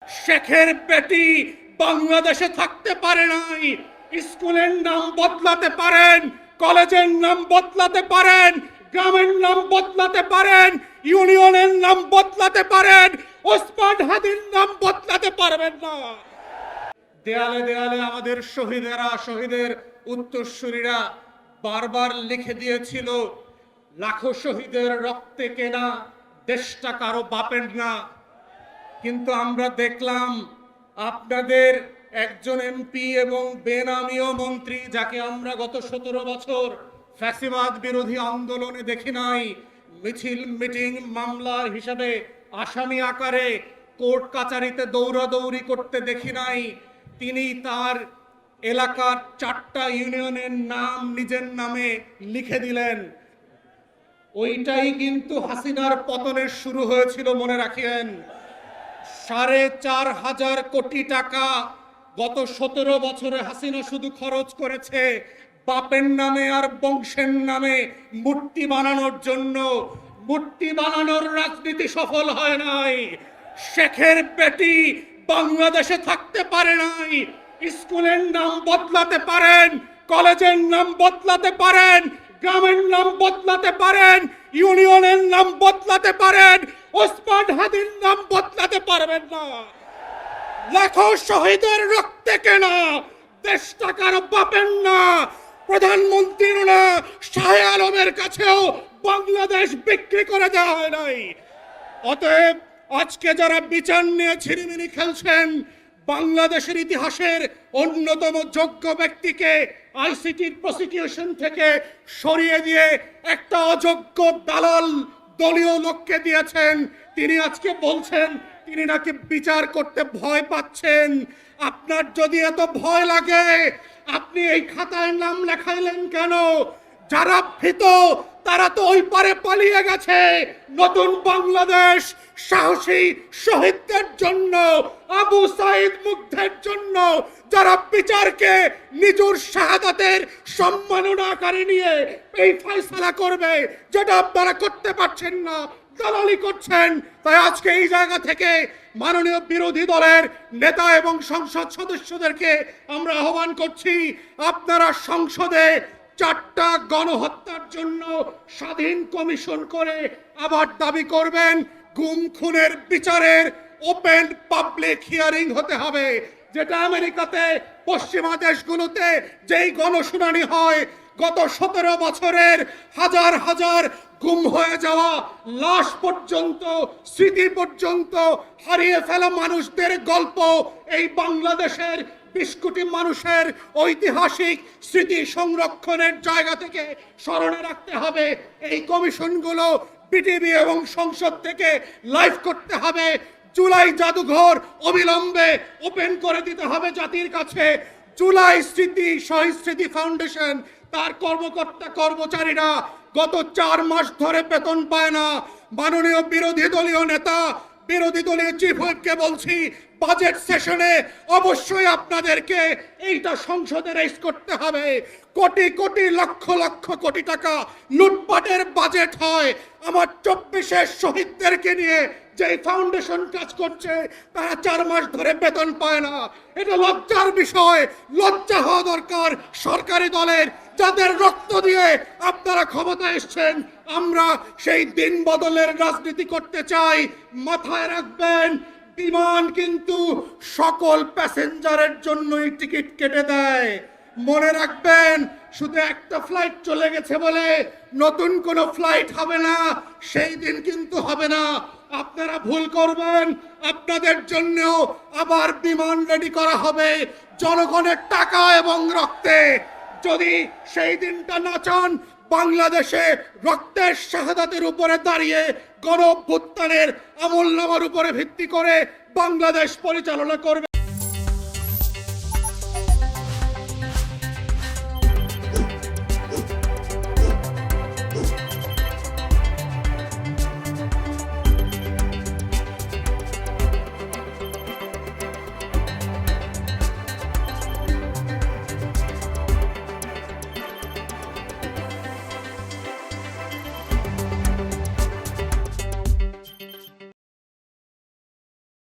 শেখের বেটি বাংলাদেশে থাকতে পারে নাই। স্কুলের নাম বদলাতে পারেন, কলেজের নাম বদলাতে পারেন, গ্রামের নাম বদলাতে পারেন, ইউনিয়নের নাম বদলাতে পারেন, ওসমান হাদির নাম বদলাতে পারবেন না। দেয়ালে দেয়ালে আমাদের শহীদের উত্তরসূরিরা বারবার লিখে দিয়েছিল, লাখো শহীদের রক্তে কেনা দেশটা কারো বাপের না। কিন্তু আমরা দেখলাম আপনাদের একজন এমপি এবং বেনামীয় মন্ত্রী, যাকে আমরা গত 17 বছর ফ্যাসিবাদ বিরোধী আন্দোলনে দেখি নাই, মিছিল মিটিং মামলার হিসাবে আসামি আকারে কোর্ট কাচারিতে দৌড়াদৌড়ি করতে দেখি নাই, তিনি তার এলাকার 4টা ইউনিয়নের নাম নিজের নামে লিখে দিলেন। ওইটাই কিন্তু হাসিনার পতনের শুরু হয়েছিল, মনে রাখেন। 4,500 কোটি টাকা গত 17 বছরে হাসিনা শুধু খরচ করেছে বাপের নামে আর বংশের নামে মূর্তি বানানোর জন্য। মূর্তি বানানোর রাজনীতি সফল হয় নাই। শেখের বেটি বাংলাদেশে থাকতে পারে নাই। স্কুলের নাম বদলাতে পারেন, কলেজের নাম বদলাতে পারেন, গ্রামের নাম বদলাতে পারেন, ইউনিয়নের নাম বদলাতে পারেন, ওসমান হাদির নাম বদলাতে পারবেন না। লাখো শহীদের রক্তে কেনা দেশটা কারো বাপের না। প্রধানমন্ত্রীর না, শাহ আলমের কাছেও বাংলাদেশ বিক্রি করে দেওয়া হয় নাই। অতএব আজকে যারা বিচার নিয়ে ছিনিমিনি খেলছেন, বাংলাদেশের ইতিহাসের অন্যতম যোগ্য ব্যক্তিকে আইসিটির প্রসিকিউশন থেকে সরিয়ে দিয়ে একটা অযোগ্য দালাল দলীয় লোককে দিয়েছেন। তিনি আজকে বলছেন তিনি নাকি বিচার করতে ভয় পাচ্ছেন। আপনার যদি এত ভয় লাগে, আপনি এই খাতায় নাম লেখাইলেন কেন? যারা ভীত তারা তো ওই পারে পালিয়ে গেছে। নতুন বাংলাদেশ সাহসী শহীদদের জন্য, আবু সাইদ মুগ্ধের জন্য, যারা বিচারকে নিজের শাহাদাতের সম্মাননা আকারে নিয়ে এই ফয়সালা করবে, যেটা আপনারা করতে পারছেন না, দালালি করছেন। তাই আজকে এই জায়গা থেকে মাননীয় বিরোধী দলের নেতা এবং সংসদ সদস্যদেরকে আমরা আহ্বান করছি, আপনারা সংসদে 4টা গণহত্যার জন্য স্বাধীন কমিশন করে আবার দাবি করবেন গুম খুনের বিচারের ওপেন পাবলিক হিয়ারিং হতে হবে। যেটা আমেরিকাতে, পশ্চিমা দেশগুলোতে যেই গণশুনানি হয়, গত 17 বছরের হাজার হাজার গুম হয়ে যাওয়া লাশ পর্যন্ত, স্মৃতি পর্যন্ত হারিয়ে ফেলা মানুষদের গল্প এই বাংলাদেশের 20 কোটি মানুষের ঐতিহাসিক স্মৃতি সংরক্ষণের জায়গা থেকে স্মরণে রাখতে হবে। এই কমিশনগুলো বিটিভি এবং সংসদ থেকে লাইভ করতে হবে। জুলাই জাদুঘর অবিলম্বে ওপেন করে দিতে হবে জাতির কাছে। জুলাই শহীদ স্মৃতি ফাউন্ডেশন, তার কর্মকর্তা কর্মচারীরা গত 4 মাস ধরে বেতন পায় না। মাননীয় বিরোধী দলীয় নেতা, বিরোধী দলীয় চিফ হুইপকে বলছি, বাজেট সেশনে অবশ্যই আপনাদেরকে এইটা সংসদে রেজ করতে হবে। কোটি কোটি লক্ষ লক্ষ কোটি টাকা লুটপাটের বাজেট হয়। আমার 24-এর শহীদদেরকে নিয়ে যে ফাউন্ডেশন কাজ করছে, তারা 4 মাস ধরে বেতন পায় না। এটা লজ্জার বিষয়। লজ্জা হওয়া দরকার সরকারি দলের, যাদের রক্ত দিয়ে আপনারা ক্ষমতা এসছেন। আমরা সেই দিন বদলের রাজনীতি করতে চাই। মাথায় রাখবেন, বিমান কিন্তু সকল প্যাসেঞ্জারের জন্যই টিকিট কেটে দেয়। মনে রাখবেন, শুধু একটা ফ্লাইট চলে গেছে বলে নতুন কোনো ফ্লাইট হবে না, সেই দিন কিন্তু হবে না। আপনারা ভুল করবেন, আপনাদের জন্যও আবার বিমান রেডি করা হবে জনগণের টাকা এবং রক্তে। যদি সেই দিনটা না চান, বাংলাদেশে রক্তের শাহাদাতের উপরে দাঁড়িয়ে গণ অভ্যুত্থানের আমলনামার উপরে ভিত্তি করে বাংলাদেশ পরিচালনা করবে।